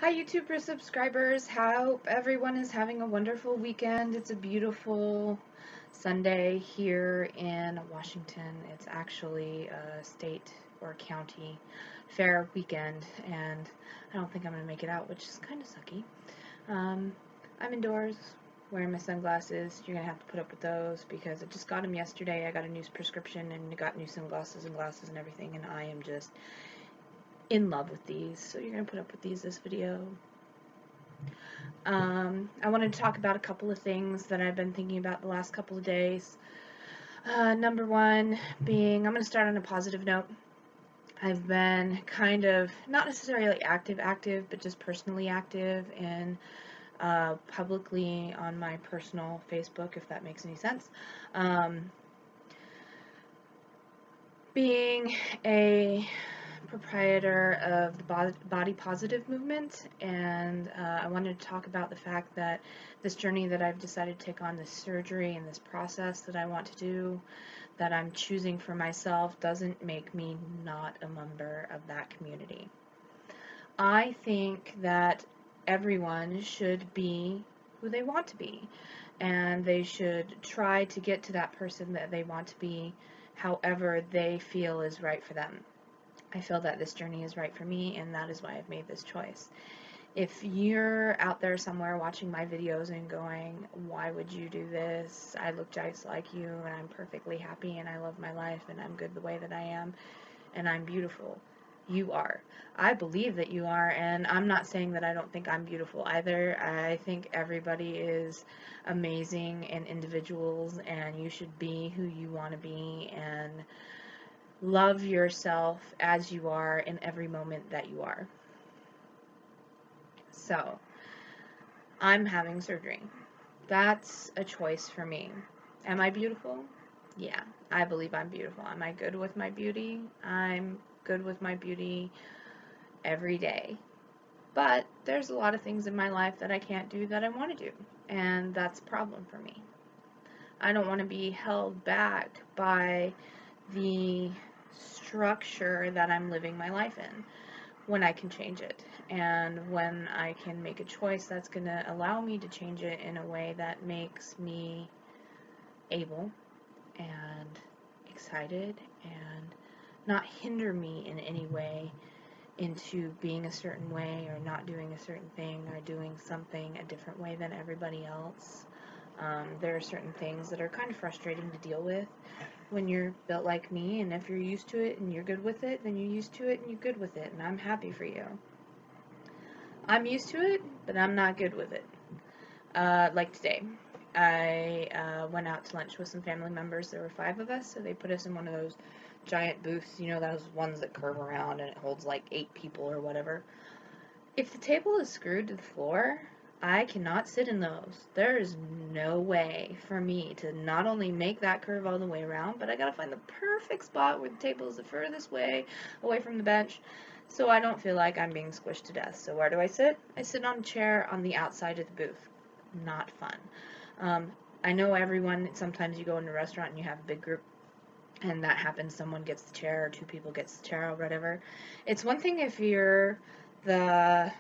Hi YouTuber subscribers, hope everyone is having a wonderful weekend. It's a beautiful Sunday here in Washington. It's actually a state or county fair weekend, and I don't think I'm going to make it out, which is kind of sucky. I'm indoors wearing my sunglasses. You're going to have to put up with those because I just got them yesterday. I got a new prescription and got new sunglasses and glasses and everything, and I am just in love with these. So you're going to put up with these this video. I wanted to talk about a couple of things that I've been thinking about the last couple of days. Number one being, I'm going to start on a positive note. I've been kind of, not necessarily active, but just personally active and publicly on my personal Facebook, if that makes any sense. Being a proprietor of the body positive movement, and I wanted to talk about the fact that this journey that I've decided to take on, this surgery and this process that I want to do, that I'm choosing for myself, doesn't make me not a member of that community. I think that everyone should be who they want to be, and they should try to get to that person that they want to be however they feel is right for them. I feel that this journey is right for me, and that is why I've made this choice. If you're out there somewhere watching my videos and going, why would you do this? I look just like you, and I'm perfectly happy, and I love my life, and I'm good the way that I am, and I'm beautiful. You are. I believe that you are, and I'm not saying that I don't think I'm beautiful either. I think everybody is amazing and individuals, and you should be who you want to be, and love yourself as you are in every moment that you are. So, I'm having surgery. That's a choice for me. Am I beautiful? Yeah, I believe I'm beautiful. Am I good with my beauty? I'm good with my beauty every day. But there's a lot of things in my life that I can't do that I want to do, and that's a problem for me. I don't want to be held back by the structure that I'm living my life in when I can change it, and when I can make a choice that's going to allow me to change it in a way that makes me able and excited and not hinder me in any way into being a certain way or not doing a certain thing or doing something a different way than everybody else. There are certain things that are kind of frustrating to deal with when you're built like me, and if you're used to it and you're good with it, then you're used to it and you're good with it, and I'm happy for you. I'm used to it, but I'm not good with it. Like today, I went out to lunch with some family members. There were 5 of us, so they put us in one of those giant booths, you know, those ones that curve around and it holds like 8 people or whatever. If the table is screwed to the floor, I cannot sit in those. There is no way for me to not only make that curve all the way around, but I gotta find the perfect spot where the table is the furthest way away from the bench so I don't feel like I'm being squished to death. So where do I sit? I sit on a chair on the outside of the booth. Not fun. I know everyone, sometimes you go in a restaurant and you have a big group and that happens, someone gets the chair or 2 people gets the chair or whatever. It's one thing if you're the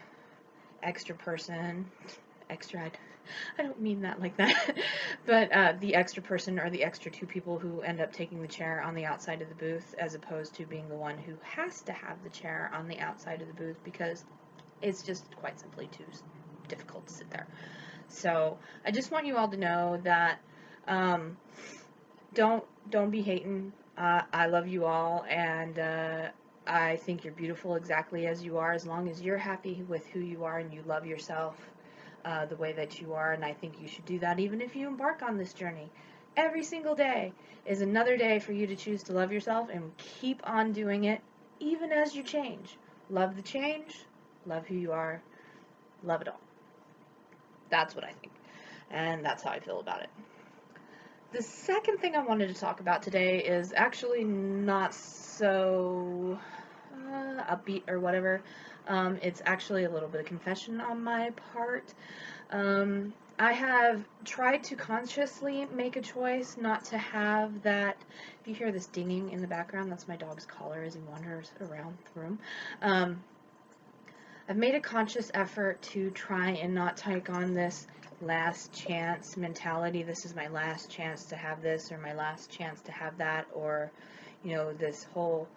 extra person, extra, I don't mean that like that, but the extra person or the extra 2 people who end up taking the chair on the outside of the booth, as opposed to being the one who has to have the chair on the outside of the booth because it's just quite simply too difficult to sit there. So I just want you all to know that don't be hating. I love you all, and I think you're beautiful exactly as you are, as long as you're happy with who you are and you love yourself the way that you are, and I think you should do that even if you embark on this journey. Every single day is another day for you to choose to love yourself and keep on doing it, even as you change. Love the change, love who you are, love it all. That's what I think, and that's how I feel about it. The second thing I wanted to talk about today is actually not so upbeat or whatever. It's actually a little bit of confession on my part. I have tried to consciously make a choice not to have that. If you hear this dinging in the background, that's my dog's collar as he wanders around the room. I've made a conscious effort to try and not take on this last chance mentality. This is my last chance to have this, or my last chance to have that, or, this whole,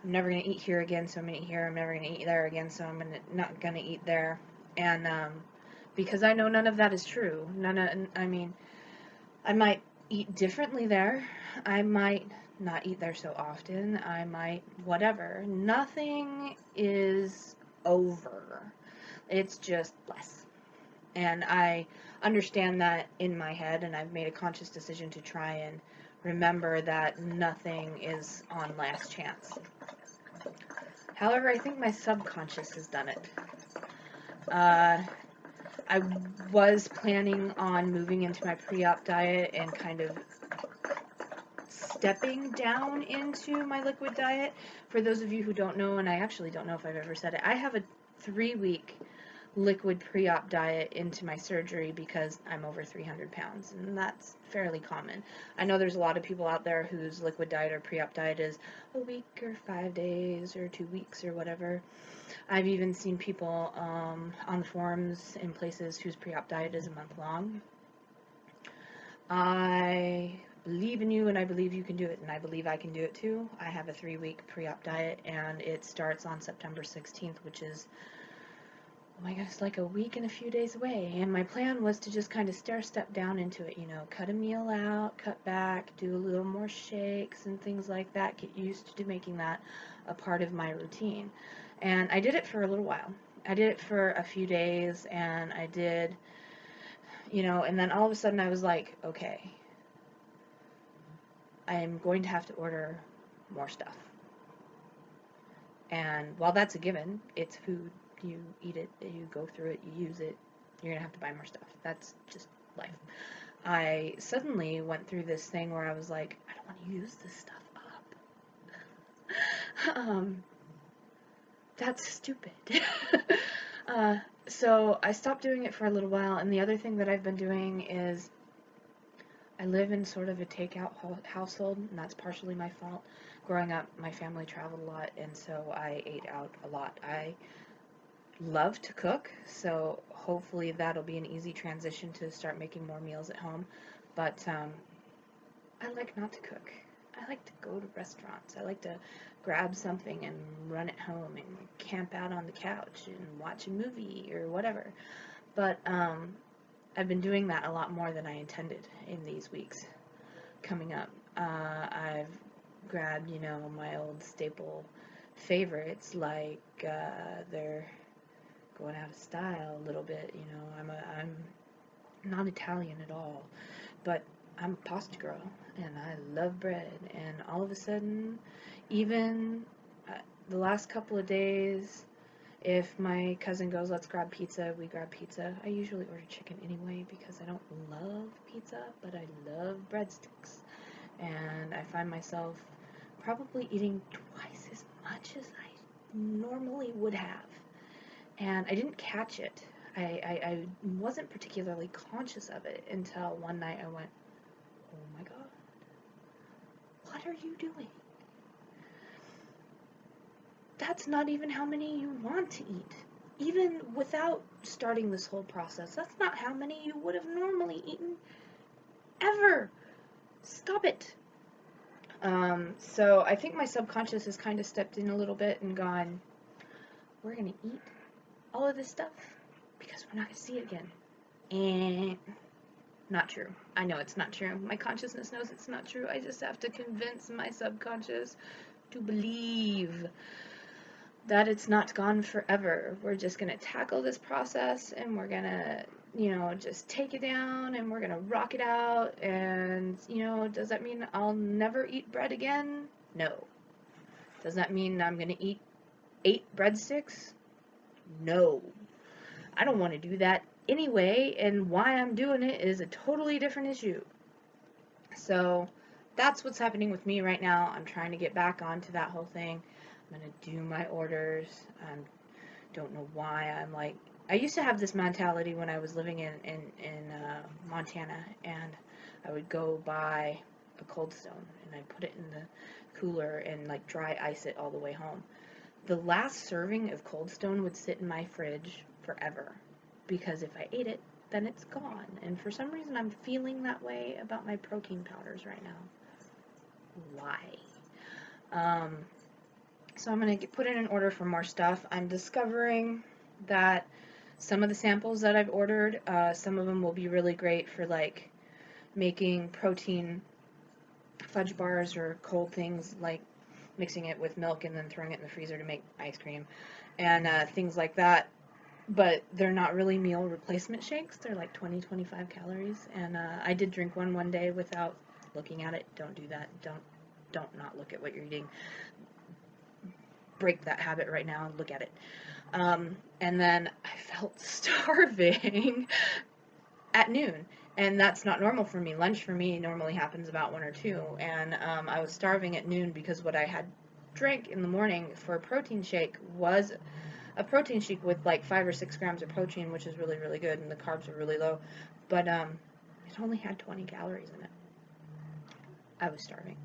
I'm never going to eat here again, so I'm going to eat here. I'm never going to eat there again, so not going to eat there. And because I know none of that is true. I might eat differently there. I might not eat there so often. I might, whatever. Nothing is over. It's just less. And I understand that in my head, and I've made a conscious decision to try and remember that nothing is on last chance. However, I think my subconscious has done it. I was planning on moving into my pre-op diet and kind of stepping down into my liquid diet. For those of you who don't know, and I actually don't know if I've ever said it, I have a 3-week liquid pre-op diet into my surgery because I'm over 300 pounds, and that's fairly common. I know there's a lot of people out there whose liquid diet or pre-op diet is a week or 5 days or 2 weeks or whatever. I've even seen people on the forums in places whose pre-op diet is a month long. I believe in you, and I believe you can do it, and I believe I can do it too. I have a 3-week pre-op diet, and it starts on September 16th, which is, oh my gosh, like a week and a few days away. And my plan was to just kind of step down into it, cut a meal out, cut back, do a little more shakes and things like that, get used to making that a part of my routine. And I did it for a little while. I did it for a few days, and I did, and then all of a sudden I was like, okay, I am going to have to order more stuff. And while that's a given, it's food. You eat it, you go through it, you use it, you're going to have to buy more stuff. That's just life. I suddenly went through this thing where I was like, I don't want to use this stuff up. That's stupid. So I stopped doing it for a little while, and the other thing that I've been doing is I live in sort of a takeout household, and that's partially my fault. Growing up, my family traveled a lot, and so I ate out a lot. I love to cook, so hopefully that'll be an easy transition to start making more meals at home. But I like not to cook. I like to go to restaurants. I like to grab something and run it home and camp out on the couch and watch a movie or whatever. But I've been doing that a lot more than I intended in these weeks coming up. I've grabbed, my old staple favorites, like they're going out of style a little bit. I'm not Italian at all, but I'm a pasta girl, and I love bread. And all of a sudden, even the last couple of days, if my cousin goes, let's grab pizza, we grab pizza. I usually order chicken anyway because I don't love pizza, but I love breadsticks. And I find myself probably eating twice as much as I normally would have. And I didn't catch it. I wasn't particularly conscious of it until one night I went, oh my god, what are you doing? That's not even how many you want to eat. Even without starting this whole process, that's not how many you would have normally eaten ever. Stop it. So I think my subconscious has kind of stepped in a little bit and gone, we're going to eat all of this stuff because we're not going to see it again. And not true. I know it's not true. My consciousness knows it's not true. I just have to convince my subconscious to believe that it's not gone forever. We're just going to tackle this process, and we're going to, just take it down, and we're going to rock it out. And, does that mean I'll never eat bread again? No. Does that mean I'm going to eat 8 breadsticks? No. I don't want to do that anyway, and why I'm doing it is a totally different issue. So that's what's happening with me right now. I'm trying to get back onto that whole thing. I'm going to do my orders. I don't know why. I used to have this mentality when I was living in Montana, and I would go buy a Cold Stone, and I'd put it in the cooler and dry ice it all the way home. the last serving of Cold Stone would sit in my fridge forever, because if I ate it, then it's gone. And for some reason, I'm feeling that way about my protein powders right now. Why? So I'm going to put in an order for more stuff. I'm discovering that some of the samples that I've ordered, some of them will be really great for like making protein fudge bars or cold things, like mixing it with milk and then throwing it in the freezer to make ice cream and things like that. But they're not really meal replacement shakes. They're like 20-25 calories. And I did drink one day without looking at it. Don't do that. Don't not look at what you're eating. Break that habit right now and look at it. And then I felt starving at noon, and that's not normal for me. Lunch for me normally happens about 1 or 2, and I was starving at noon because what I had drank in the morning for a protein shake was a protein shake with like 5 or 6 grams of protein, which is really, really good, and the carbs are really low, but it only had 20 calories in it. I was starving.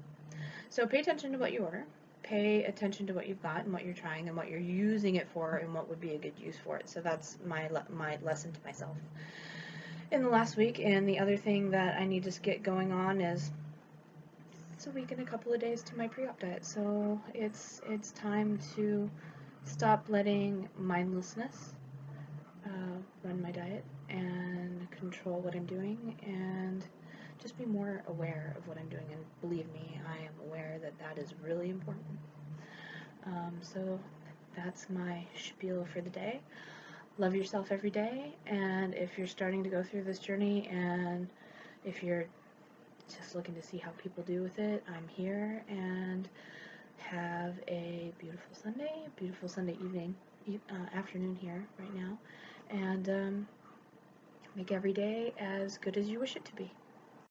So pay attention to what you order. Pay attention to what you've got and what you're trying and what you're using it for and what would be a good use for it. So that's my lesson to myself in the last week. And the other thing that I need to get going on is it's a week and a couple of days to my pre-op diet. So it's time to stop letting mindlessness run my diet and control what I'm doing, and just be more aware of what I'm doing. And believe me, I am aware that that is really important. So that's my spiel for the day. Love yourself every day, and if you're starting to go through this journey and if you're just looking to see how people do with it, I'm here. And have a beautiful Sunday evening, afternoon here right now, and make every day as good as you wish it to be.